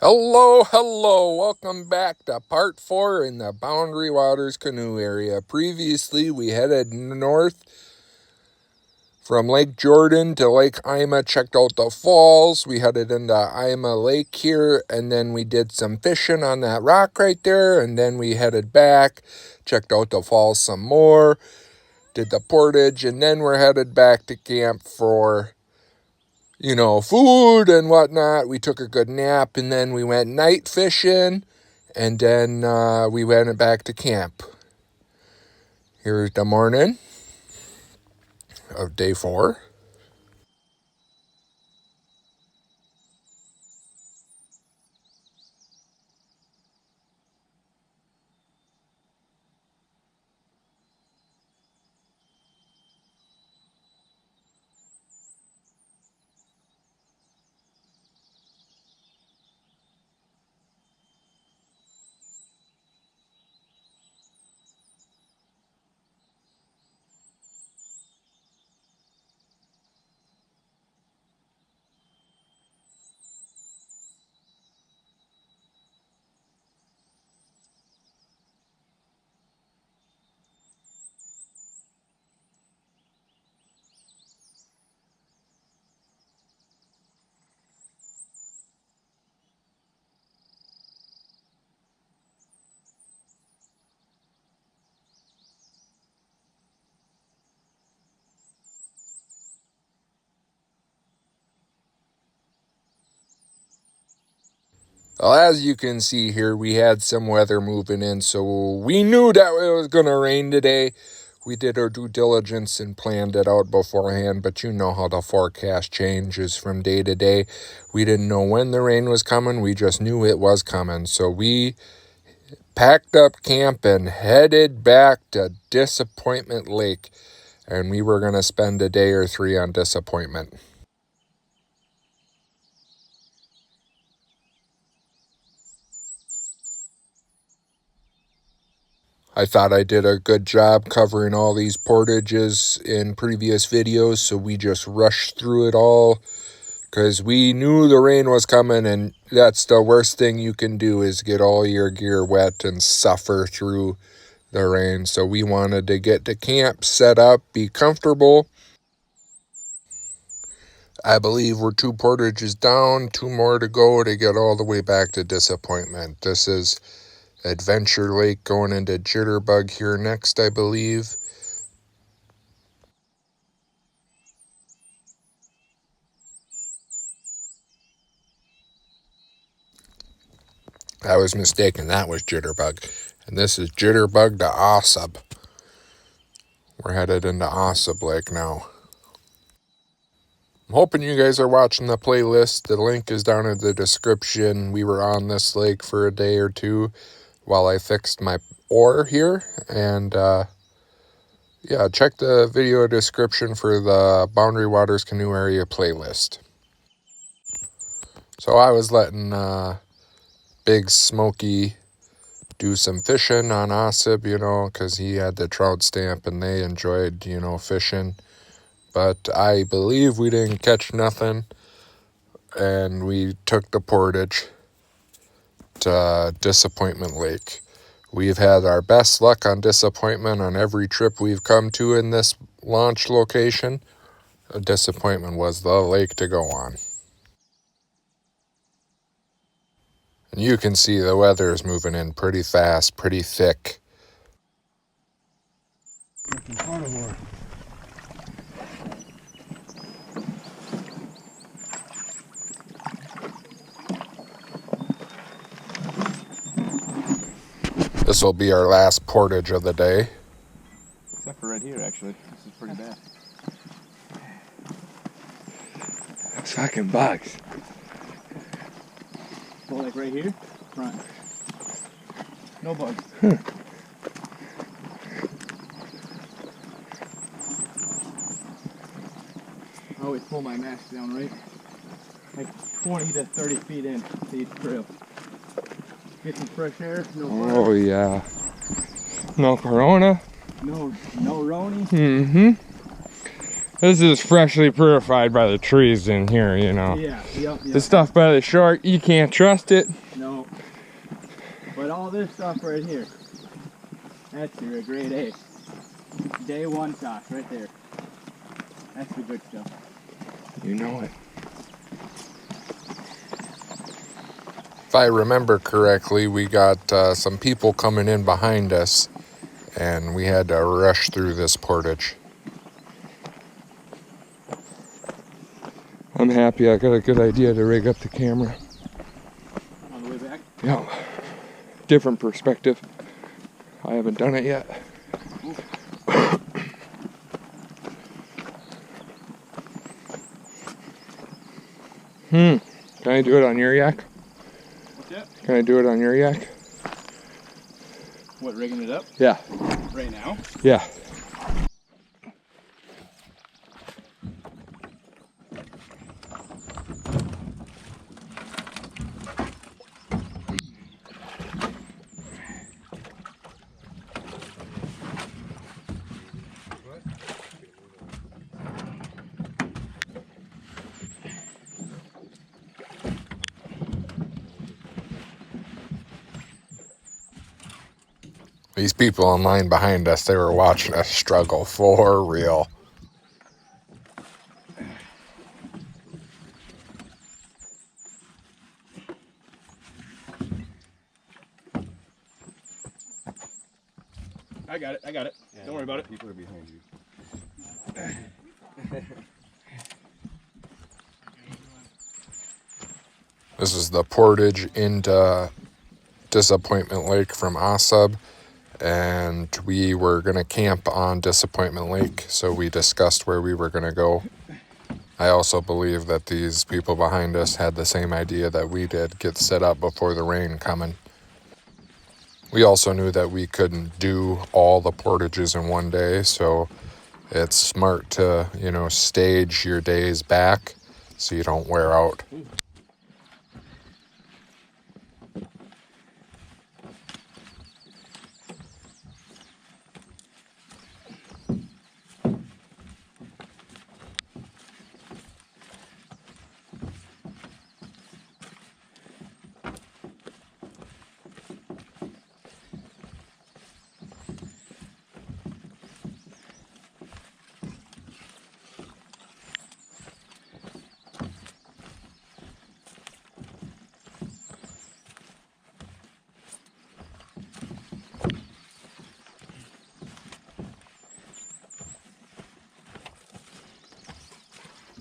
Hello, welcome back to part 4 in the Boundary Waters Canoe area. Previously, we headed north from Lake Jordan to Lake Ima, checked out the falls. We headed into Ima Lake here, and then we did some fishing on that rock right there, and then we headed back, checked out the falls some more, did the portage, and then we're headed back to camp for food and whatnot. We took a good nap, and then we went night fishing, and then we went back to camp. Here's the morning of day 4. Well, as you can see here, we had some weather moving in, so we knew that it was going to rain today. We did our due diligence and planned it out beforehand, but you know how the forecast changes from day to day. We didn't know when the rain was coming. We just knew it was coming. So we packed up camp and headed back to Disappointment Lake, and we were going to spend a day or 3 on Disappointment. I thought I did a good job covering all these portages in previous videos, so we just rushed through it all because we knew the rain was coming, and that's the worst thing you can do is get all your gear wet and suffer through the rain. So we wanted to get to camp, set up, be comfortable. I believe we're 2 portages down, 2 more to go to get all the way back to Disappointment. This is Adventure Lake going into Jitterbug here next, I believe. I was mistaken. That was Jitterbug. And this is Jitterbug to Ahsub. We're headed into Ahsub Lake now. I'm hoping you guys are watching the playlist. The link is down in the description. We were on this lake for a day or 2 while I fixed my oar here. And yeah, check the video description for the Boundary Waters Canoe Area playlist. So I was letting Big Smokey do some fishing on Ahsub, because he had the trout stamp and they enjoyed, fishing. But I believe we didn't catch nothing, and we took the portage to Disappointment Lake. We've had our best luck on Disappointment on every trip we've come to in this launch location. Disappointment was the lake to go on. And you can see the weather is moving in pretty fast, pretty thick. This will be our last portage of the day. Except for right here, actually. This is pretty bad. Fucking bugs. Well, like right here? Front. No bugs. I always pull my mask down, right? Like 20 to 30 feet in to each trail. Get some fresh air, no fire. Oh yeah. No corona. No Roni. Mm-hmm. This is freshly purified by the trees in here, you know. Yeah, yep. The stuff by the shore, you can't trust it. No. But all this stuff right here, that's your grade A. Day one stock right there. That's the good stuff. You know it. If I remember correctly, we got some people coming in behind us, and we had to rush through this portage. I'm happy I got a good idea to rig up the camera. On the way back? Yeah. Different perspective. I haven't done it yet. Can I do it on your yak? What's that? Can I do it on your yak? What, rigging it up? Yeah. Right now? Yeah. These people in line behind us, they were watching us struggle for real. I got it. Yeah, don't worry about it. People are behind you. This is the portage into Disappointment Lake from Ahsub, and we were going to camp on Disappointment Lake, so we discussed where we were going to go. I also believe that these people behind us had the same idea that we did, get set up before the rain coming. We also knew that we couldn't do all the portages in one day, so it's smart to, stage your days back so you don't wear out.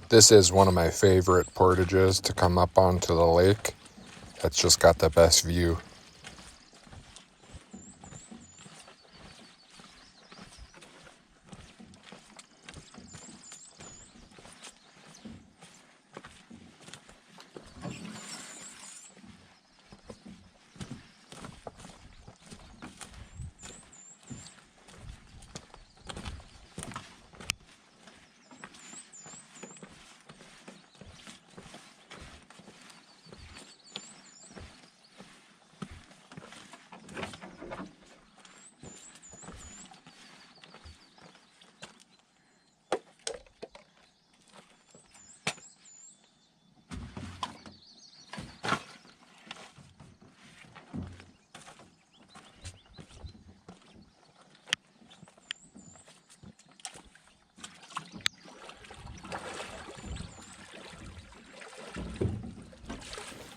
This is one of my favorite portages to come up onto the lake. It's just got the best view.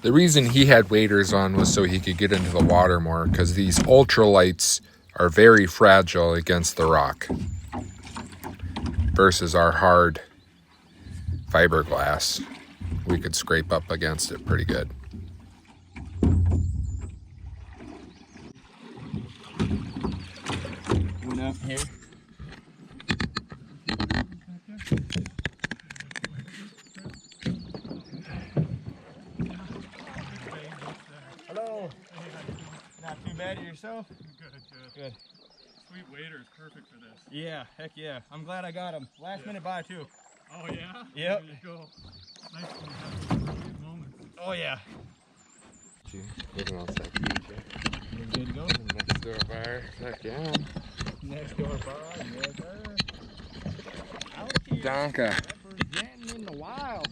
The reason he had waders on was so he could get into the water more, because these ultralights are very fragile against the rock versus our hard fiberglass. We could scrape up against it pretty good. One up here. Hello. Not too bad at yourself? Good. Sweet wader is perfect for this. Yeah, heck yeah. I'm glad I got him. Last minute buy too. Oh yeah? Yep. There you go. Nice when you have those sweet moments. Oh yeah. Living outside DJ. You good to go? Next door bar. Heck yeah. Next door bar, yes sir. Out here. Donka. Representing in the wild.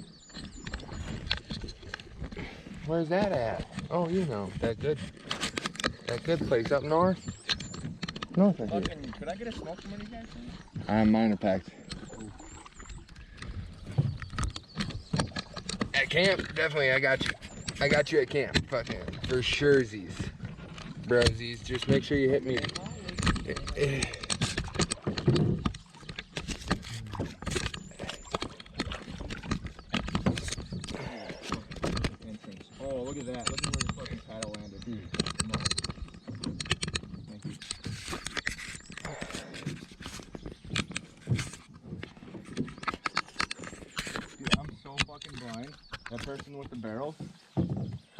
Where's that at? Oh, you know, that good place up north. North of here. Fucking, could I get a smoke from one of you guys, please? Mine are packed. At camp, definitely, I got you. I got you at camp, fucking, for surezies. Brosies, just make sure you hit me. Oh, look at that. Look at where your fucking paddle landed. Come on. Thank you. Dude, I'm so fucking blind. That person with the barrel,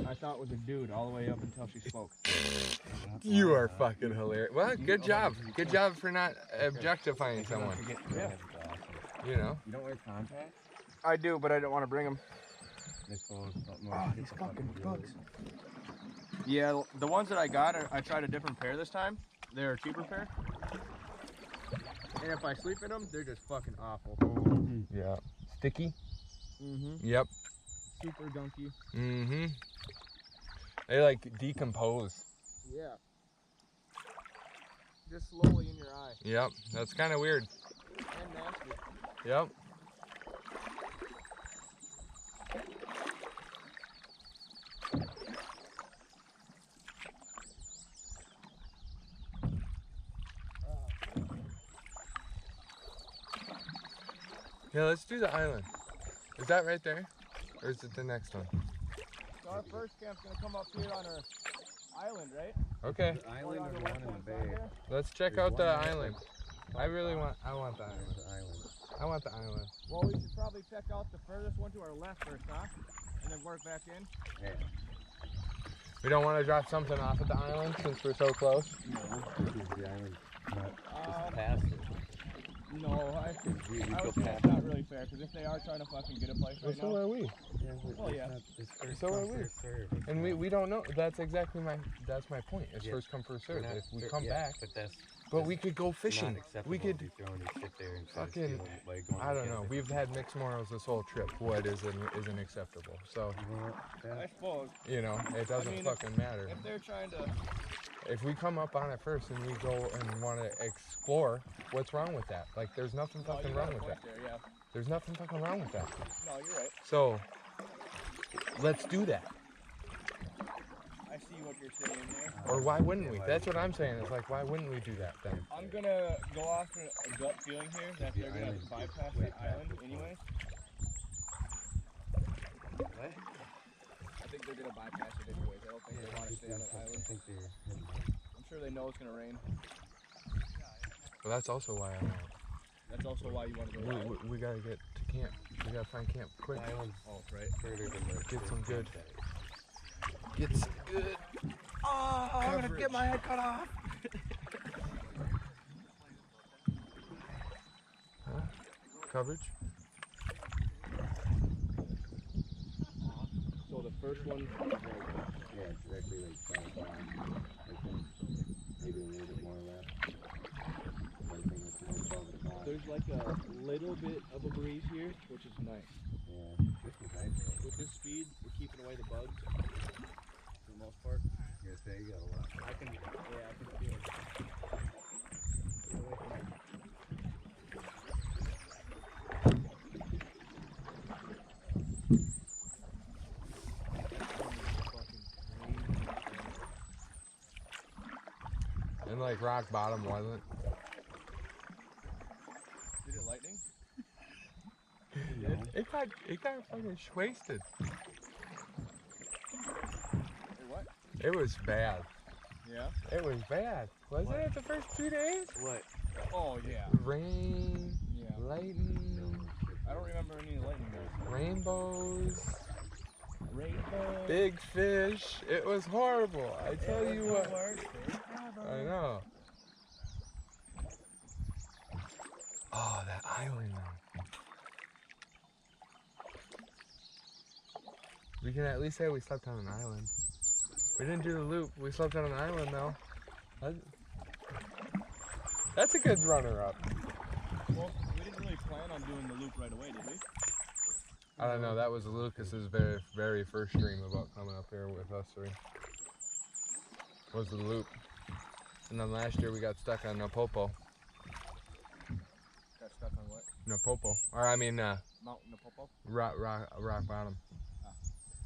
I thought was a dude all the way up until she spoke. You are fucking hilarious. Well, good job. Good job for not objectifying someone. Yeah. You know? You don't wear contacts? I do, but I don't want to bring them. Oh, these fucking bugs. Yeah, the ones that I got, I tried a different pair this time. They're a cheaper pair. And if I sleep in them, they're just fucking awful. Yeah. Sticky? Mm-hmm. Yep. Super gunky. Mm-hmm. They like decompose. Yeah. Just slowly in your eye. Yep. That's kind of weird. And nasty. Yep. Yeah, let's do the island. Is that right there? Or is it the next one? So our first camp's gonna come up here on our island, right? Okay, The island or the one in the bay? let's check out the island. I want the island. The island. I want the island. Well, we should probably check out the furthest one to our left first, huh? And then work back in. Yeah. We don't want to drop something off at the island since we're so close. No, this is the island. Not just past it. No, I We would go say past that's not really fair, because if they are trying to fucking get a place Well, right so now, are we. Yeah, but Well, it's yeah. not- it's first So come, are we. first serve. It's And not- we don't know. That's exactly that's my point. It's Yeah. first come, first we're served. not- If we we're- come yeah, back, but that's but we could go not fishing. acceptable. We could. If you throw and you sit there and start Fucking- stealing, like, going I don't to know. get We've had mixed morals this whole trip. What isn't acceptable. So it. You know what? I That- suppose you know, it doesn't mean, fucking matter. if they're trying to, If we come up on it first and we go and want to explore, what's wrong with that? Like, there's nothing no, fucking you wrong got a with that. point there, yeah. There's nothing fucking wrong with that. No, you're right. So let's do that. I see what you're saying there. Or why wouldn't we? That's what I'm saying. It's like, why wouldn't we do that then? I'm gonna go off a gut feeling here that The they're gonna island is bypass way that past island this anyway. What? I think they're gonna bypass it anyways. I don't think they want to stay on that I island. think they're. I'm sure they know it's gonna rain. But that's also why I know. That's also why you want to go out. We gotta get to camp. We gotta find camp quick. The island's Oh, right. further than the Get some first good. campsite. Get some good Oh, I'm gonna get my head cut off. coverage. So the first one is like, Yeah, it's directly like southbound, I think. Maybe a little bit more left. Everything is more above the bottom. there's like a little bit of a breeze here, which is nice. Yeah, this is nice though. With this speed, we're keeping away the bugs for the most part. You gotta say you got a lot. I can feel it. Get away from me. And like rock bottom wasn't. Did it lightning? It got fucking wasted. Or what? It was bad. Yeah. It was bad. Wasn't it the first 2 days? What? Oh yeah. Rain, Yeah. lightning, I don't remember any lightning days. rainbows, Rainbow. big fish. It was horrible. I tell you what. I know. Oh, that island though. We can at least say we slept on an island. We didn't do the loop. We slept on an island though. That's a good runner-up. Well, we didn't really plan on doing the loop right away, did we? I don't know. That was Lucas's very first dream about coming up here with us three. Was the loop. And then last year we got stuck on Napopo. Got stuck on what? Napopo. Or I mean, Mount Napopo? rock bottom. Ah.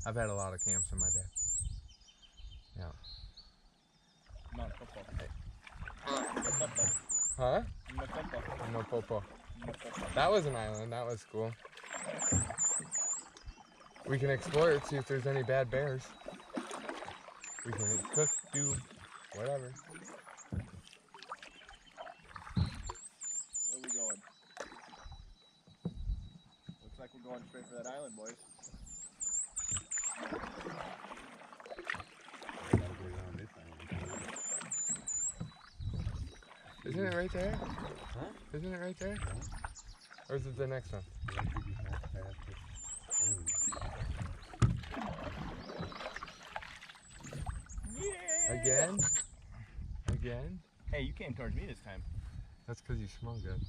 I've had a lot of camps in my day. Yeah. Mount Popo. Huh? Napopo. Napopo. Napopo. That was an island. That was cool. We can explore it, see if there's any bad bears. We can cook, do whatever. Where are we going? Looks like we're going straight for that island, boys. Gotta get around this island. Isn't it right there? Huh? Isn't it right there? Or is it the next one? We actually just walked past it. Again? Again? Hey, you came towards me this time. That's because you smell good.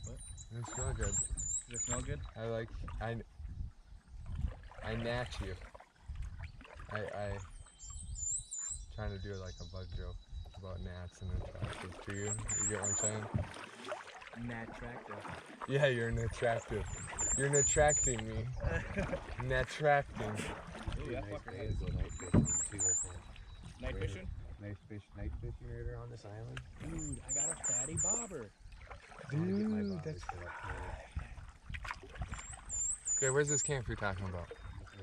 What? You smell good. Does it smell good? I natch you. I trying to do like a bug joke about gnats and attractive to you. You get what I'm saying? Nattractive. Yeah, you're an attractive. You're attracting me. Nattracting. Ooh, that Nice fucker day is. to go night fishing too, I think. Night fishing? Night fishing right around this island. Dude, I got a fatty bobber. I wanna get my Dude, bobbers that's... set up here. Okay, where's this camp you're talking about?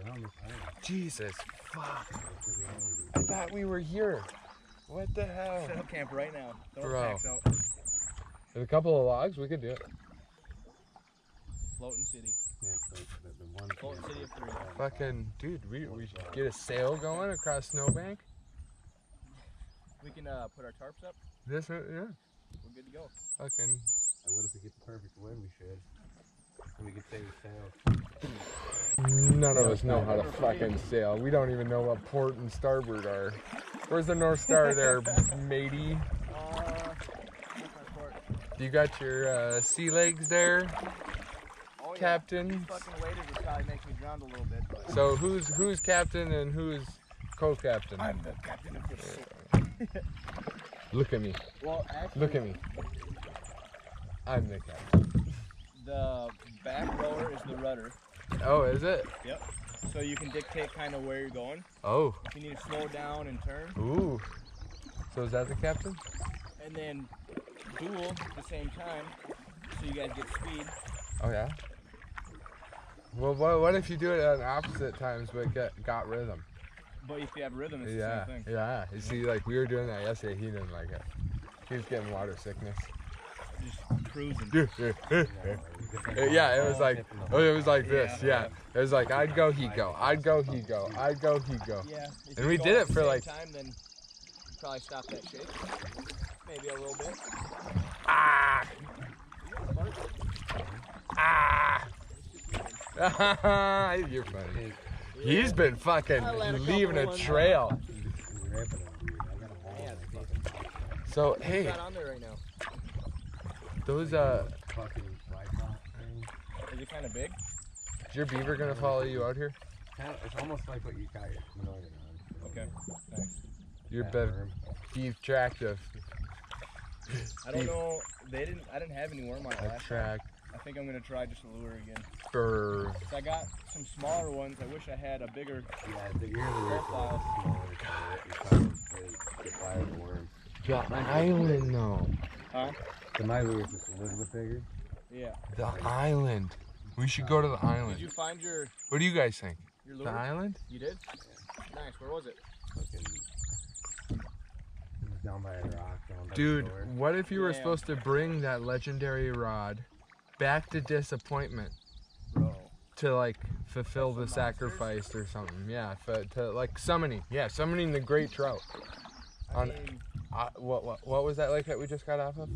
Around this island. Jesus, fuck. That's where the island is. I thought we were here. What the hell? Set up camp right now. Throw Bro. packs out. With a couple of logs, we could do it. Floating city. Yeah, so the one Floating camp city is, of three. Fucking, dude, we should get a sail going across Snowbank. We can put our tarps up. Yeah. We're good to go. Fucking. what if we get the perfect wind? We should. So we could say sail. None of us know how to fucking sail. We don't even know what port and starboard are. Where's the North Star there, matey? You got your sea legs there, Oh, yeah. Captain? These fucking waders will probably make me drown a little bit, but So who's captain and who's co-captain? I'm the captain of this ship. Look at me. Well, actually, Look at me. I'm the captain. the back rower is the rudder. Oh, is it? Yep. So you can dictate kind of where you're going. Oh. If you need to slow down and turn. Ooh. So is that the captain? And then dual at the same time, so you guys get speed. Oh yeah. Well, what if you do it at opposite times but got rhythm? But if you have rhythm, it's Yeah, the same thing. yeah. You see, like we were doing that yesterday. He didn't like it. He was getting water sickness. Just cruising. Yeah, it was like, this. Yeah, it was like I'd go, he'd go. I'd go, he'd go. I'd go, he'd go. Yeah. If And you we go did at it the for same like time, then probably stop that shake. Maybe a little bit. ah. You're funny. He's been fucking leaving a trail. So hey, Not on there right now. those Fucking fly pot thing. Is it kind of big? is your beaver gonna follow you out here? It's almost like what you got your manure on. Okay. Thanks. Your That beef worm. attractive. I don't know. I didn't have any worm on it last time. Attract. I think I'm gonna try just a lure again. Burr. So I got some smaller ones. I wish I had a bigger. Yeah, the ear of the worm Profile. is smaller, so you fire the worm. The island though. Huh? So my lure is just a little bit bigger. Yeah. The island. We should go to the Did island. you find your What do you guys think? lure? The island? You did? Nice. Where was it? Fucking it was down by a rock. Down by Dude, the door. what if you were Yeah. supposed to bring that legendary rod back to Disappointment Bro. to like fulfill the Like some sacrifice or something? Yeah, to like summoning. Yeah, summoning the great trout. I On- mean, What was that lake that we just got off of?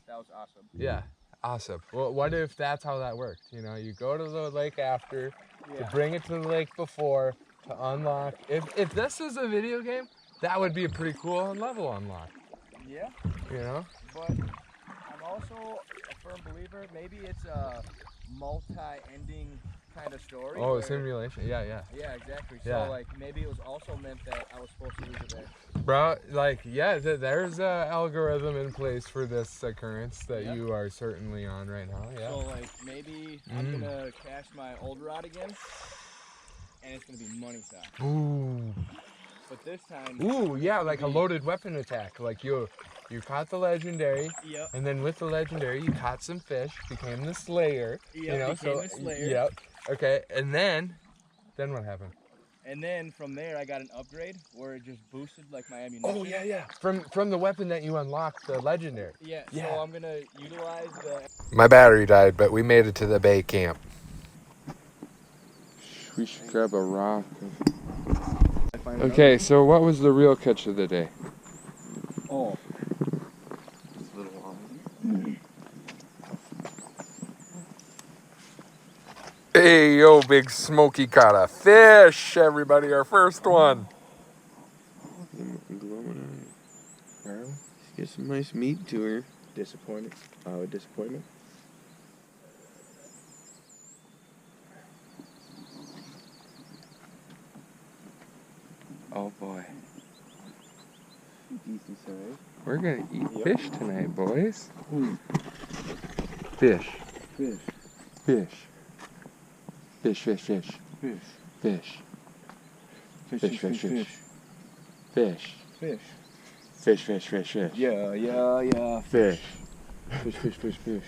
that was awesome. Yeah, awesome. Well, what if that's how that worked? You know, you go to the lake after Yeah. to bring it to the lake before to unlock. If this was a video game, that would be a pretty cool level unlock. Yeah. You know? But I'm also a firm believer. Maybe it's a multi-ending kind of story. Oh, where- simulation. Yeah, yeah. Yeah, exactly. Yeah. So like maybe it was also meant that I was supposed to lose it there. Bro, like, yeah, there's a algorithm in place for this occurrence that Yep. you are certainly on right now. Yeah. So like maybe I'm gonna cash my old rod again, and it's gonna be money stock. Ooh. But this time. Ooh, yeah, like a be- loaded weapon attack. Like you caught the legendary, Yep. and then with the legendary you caught some fish, became the slayer. Yep, you know, became so the slayer. Yep. Okay, and then what happened? And then from there I got an upgrade where it just boosted like my ammunition. Oh yeah. From the weapon that you unlocked, the legendary. Yeah. Yeah. So I'm gonna utilize the. My battery died, but we made it to the bay camp. We should grab a rock. Okay, so what was the real catch of the day? Oh. It's a little long. Hey, yo, Big Smoky caught a fish, everybody, our first one. Get some nice meat to her. Disappointed. Disappointment. Oh boy. Decent size. We're gonna eat Yep. fish tonight, boys. Fish. Fish. Fish. Fish. Fish, fish, fish. Fish. Fish. Fish. Fish, fish, fish. Fish. Fish. Fish, fish, fish, fish. Yeah. Fish. Fish.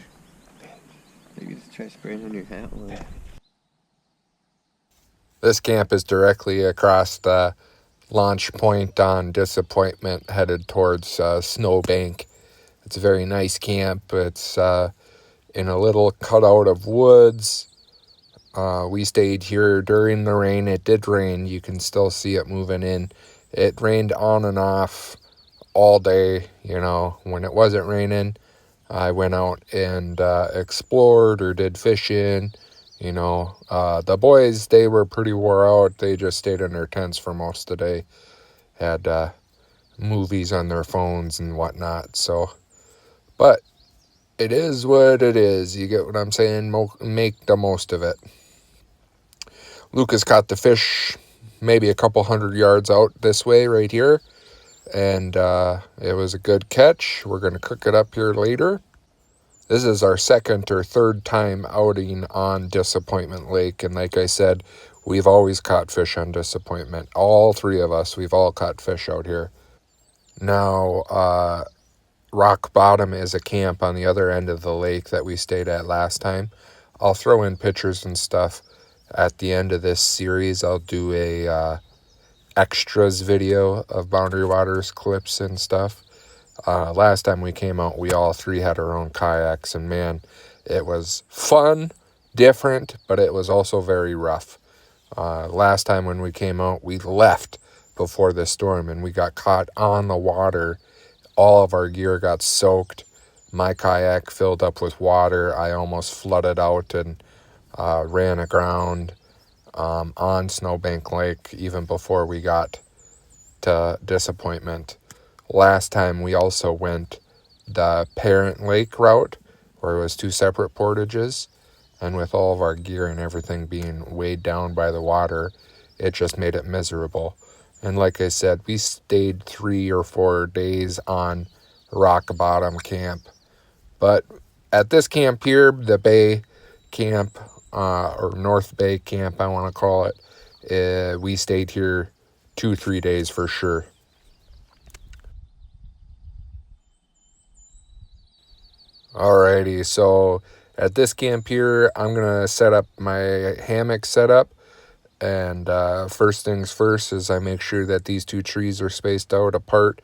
Maybe just try spraying on your hat. This camp is directly across the launch point on Disappointment, headed towards Snowbank. It's a very nice camp. It's in a little cutout of woods. We stayed here during the rain. It did rain. You can still see it moving in. It rained on and off all day. You know, when it wasn't raining, I went out and explored or did fishing. You know, the boys, they were pretty wore out. They just stayed in their tents for most of the day. Had movies on their phones and whatnot. So, but it is what it is. You get what I'm saying? Make the most of it. Lucas caught the fish maybe a couple 100 yards out this way right here. And it was a good catch. We're going to cook it up here later. This is our second or third time outing on Disappointment Lake. And like I said, we've always caught fish on Disappointment. All three of us, we've all caught fish out here. Now, Rock Bottom is a camp on the other end of the lake that we stayed at last time. I'll throw in pictures and stuff at the end of this series. I'll do a extras video of Boundary Waters clips and stuff. Last time we came out, we all three had our own kayaks, and man, it was fun, different, but it was also very rough. Last time when we came out, we left before the storm, and we got caught on the water. All of our gear got soaked. My kayak filled up with water. I almost flooded out and ran aground on Snowbank Lake even before we got to Disappointment. Last time we also went the Parent Lake route, where it was two separate portages, and with all of our gear and everything being weighed down by the water, it just made it miserable. And like I said, we stayed 3 or 4 days on Rock Bottom Camp. But at this camp here, the Bay Camp, or North Bay Camp, I want to call it, we stayed here 2-3 days for sure. Alrighty, so at this camp here, I'm going to set up my hammock setup. And first things first is I make sure that these two trees are spaced out apart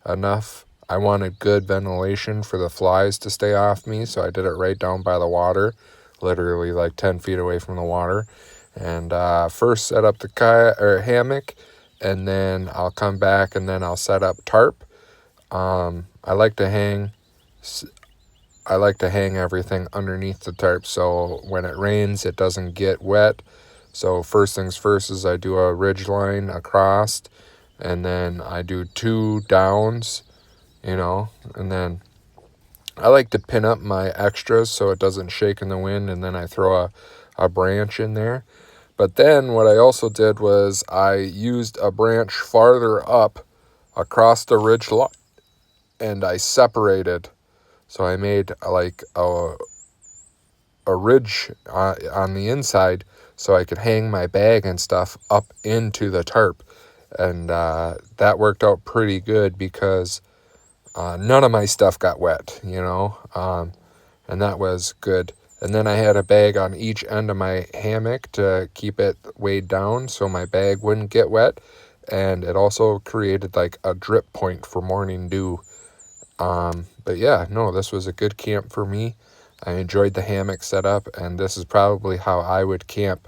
enough. I wanted good ventilation for the flies to stay off me, so I did it right down by the water, literally like 10 feet away from the water. And first set up the hammock, and then I'll come back and then I'll set up tarp. I like to hang everything underneath the tarp, so when it rains, it doesn't get wet. So first things first is I do a ridge line across, and then I do 2 downs, and then I like to pin up my extras so it doesn't shake in the wind, and then I throw a branch in there. But then what I also did was I used a branch farther up across the ridge line, and I separated. So I made like a ridge on the inside so I could hang my bag and stuff up into the tarp. And that worked out pretty good because none of my stuff got wet, and that was good. And then I had a bag on each end of my hammock to keep it weighed down so my bag wouldn't get wet. And it also created like a drip point for morning dew. But yeah, no, this was a good camp for me. I enjoyed the hammock setup, and this is probably how I would camp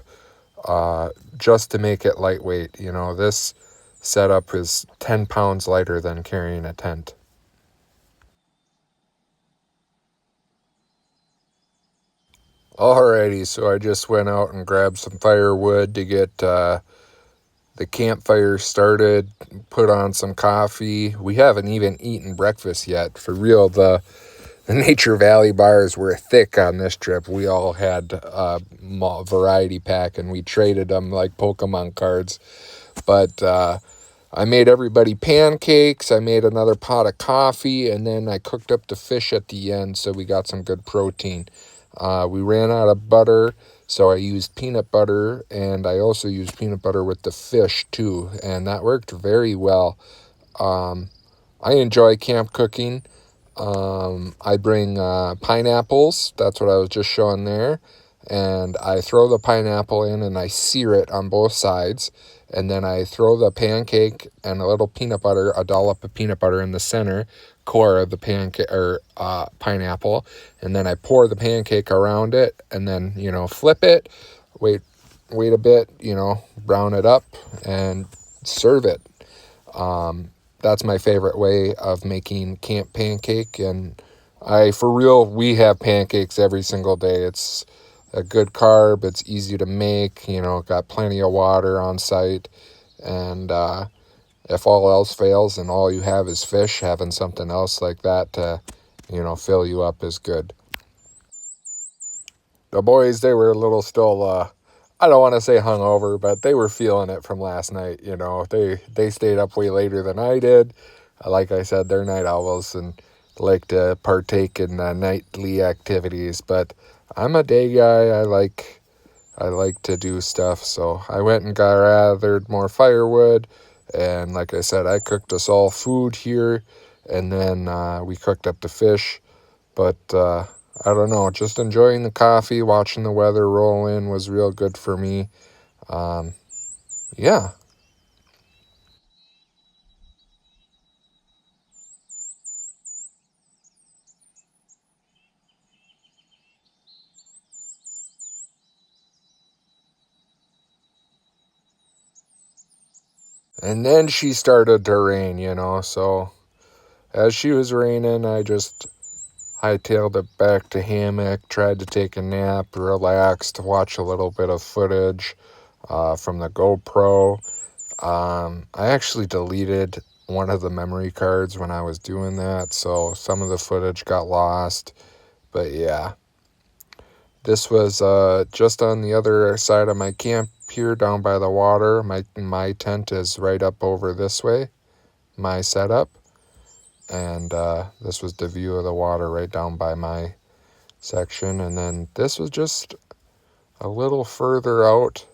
just to make it lightweight. This setup is 10 pounds lighter than carrying a tent. Alrighty, so I just went out and grabbed some firewood to get the campfire started, put on some coffee. We haven't even eaten breakfast yet. For real, the Nature Valley bars were thick on this trip. We all had a variety pack, and we traded them like Pokemon cards. But I made everybody pancakes. I made another pot of coffee, and then I cooked up the fish at the end, so we got some good protein. We ran out of butter, so I used peanut butter, and I also used peanut butter with the fish too, and that worked very well. I enjoy camp cooking. I bring pineapples. That's what I was just showing there. And I throw the pineapple in and I sear it on both sides. And then I throw the pancake and a little peanut butter, a dollop of peanut butter in the center core of the pancake or pineapple. And then I pour the pancake around it and then, flip it, wait a bit, brown it up and serve it. That's my favorite way of making camp pancake. And for real, we have pancakes every single day. It's a good carb. It's easy to make, got plenty of water on site. And if all else fails and all you have is fish, having something else like that to, fill you up is good. The boys, they were a little still, I don't want to say hungover, but they were feeling it from last night. They stayed up way later than I did. Like I said, they're night owls and like to partake in nightly activities. But I'm a day guy. I like to do stuff. So I went and gathered more firewood, and like I said, I cooked us all food here, and then we cooked up the fish. But I don't know, just enjoying the coffee, watching the weather roll in was real good for me. Yeah. And then she started to rain, so as she was raining, I just hightailed it back to hammock, tried to take a nap, relaxed, watch a little bit of footage from the GoPro. I actually deleted one of the memory cards when I was doing that, so some of the footage got lost. But yeah, this was just on the other side of my camp here down by the water. My tent is right up over this way, my setup. And this was the view of the water right down by my section. And then this was just a little further out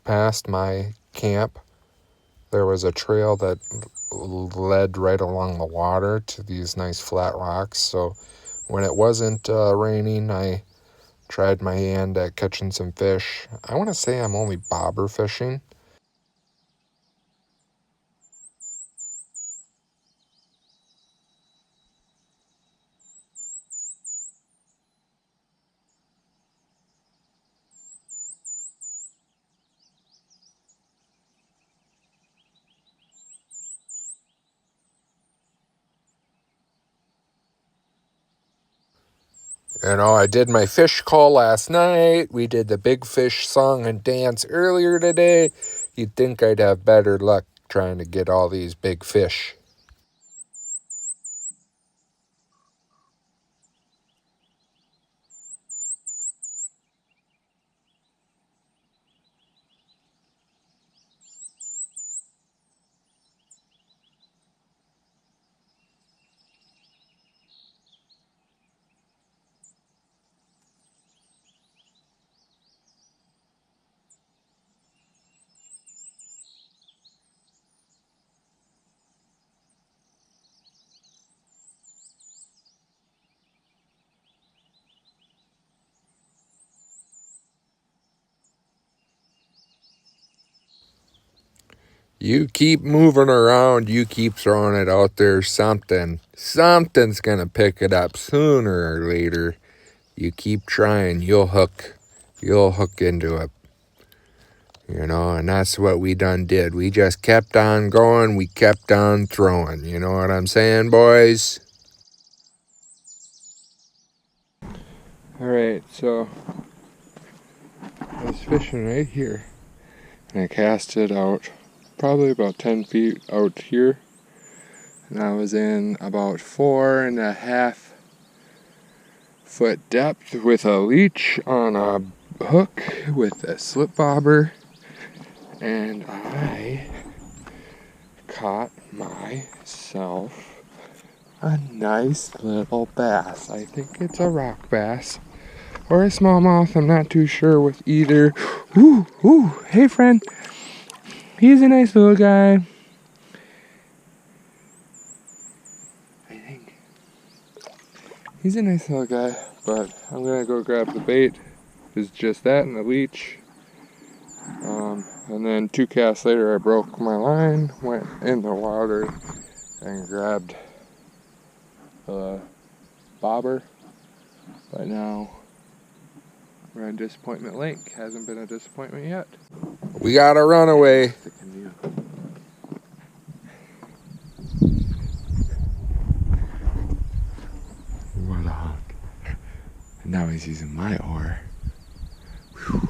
past my camp. There was a trail that led right along the water to these nice flat rocks. So when it wasn't raining, I tried my hand at catching some fish. I want to say I'm only bobber fishing. I did my fish call last night. We did the big fish song and dance earlier today. You'd think I'd have better luck trying to get all these big fish. You keep moving around, you keep throwing it out there, something's gonna pick it up sooner or later. You keep trying, you'll hook into it. You know, and that's what we done did. We just kept on going, we kept on throwing. You know what I'm saying, boys? Alright, so I was fishing right here. And I cast it out probably about 10 feet out here. And I was in about 4.5 foot depth with a leech on a hook with a slip bobber. And I caught myself a nice little bass. I think it's a rock bass or a smallmouth. I'm not too sure with either. Ooh, hey friend. He's a nice little guy. I think he's a nice little guy, but I'm gonna go grab the bait. It's just that and the leech. And then 2 casts later, I broke my line, went in the water, and grabbed the bobber. But now we're on Disappointment Lake. Hasn't been a disappointment yet. We got a runaway. The canoe. What a hunk. And now he's using my oar. Whew.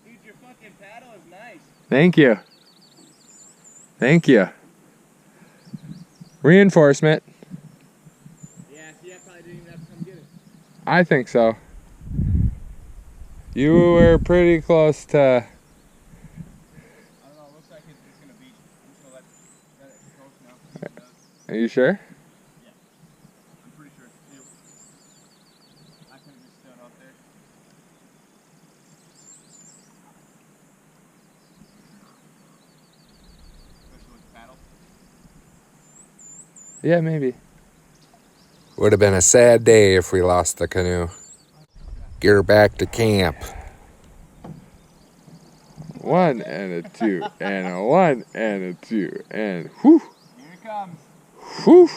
Dude, your fucking paddle is nice. Thank you. Thank you. Reinforcement. Yeah, see, I probably didn't even have to come get it. I think so. You were pretty close to. I don't know, it looks like it's gonna be. I'm just gonna let it coast now. See what it does. Are you sure? I'm pretty sure it's you. I could've just stood out there. Especially with the paddle. Yeah, maybe. Would have been a sad day if we lost the canoe. Get her back to camp. 1 and a 2 and a 1 and a 2 and whew. Here it comes. Whew.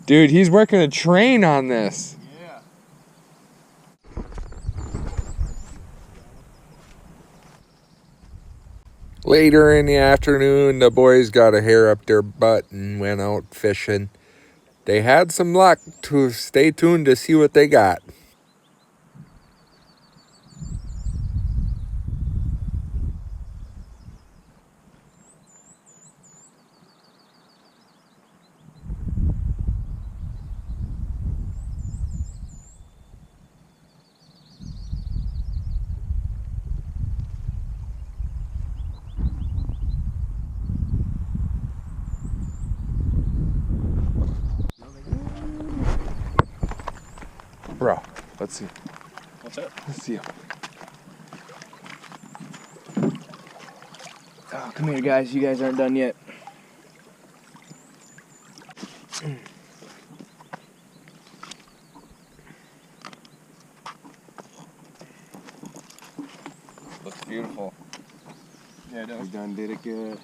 Dude, he's working a train on this. Yeah. Later in the afternoon, the boys got a hair up their butt and went out fishing. They had some luck. To stay tuned to see what they got. Bro, let's see. What's up? Let's see him. Oh, come here, guys. You guys aren't done yet. Looks beautiful. Yeah, it does. You done did it good.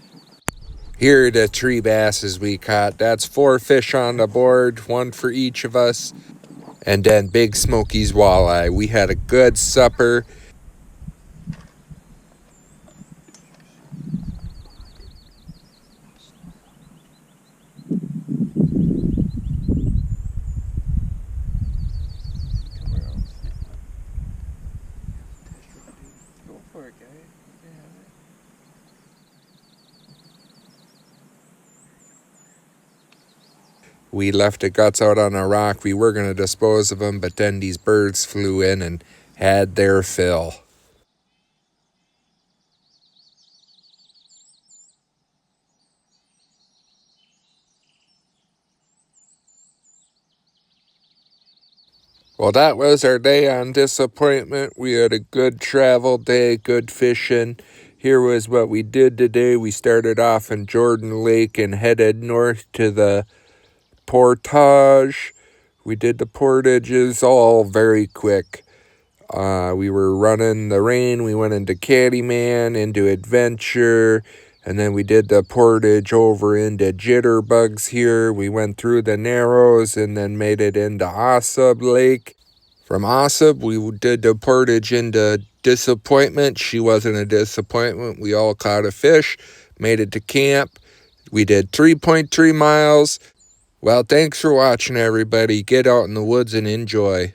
Here are the 3 basses we caught. That's 4 fish on the board, 1 for each of us. And then Big Smokey's walleye. We had a good supper. Go for it, guys. We left the guts out on a rock. We were going to dispose of them, but then these birds flew in and had their fill. Well, that was our day on Disappointment. We had a good travel day, good fishing. Here was what we did today. We started off in Jordan Lake and headed north to the portage. We did the portages all very quick. We were running the rain. We went into Caddyman, into Adventure, and then we did the portage over into Jitterbugs here. We went through the Narrows and then made it into Ahsub Lake. From Ahsub, we did the portage into Disappointment. She wasn't a disappointment. We all caught a fish, made it to camp. We did 3.3 miles. Well, thanks for watching, everybody. Get out in the woods and enjoy.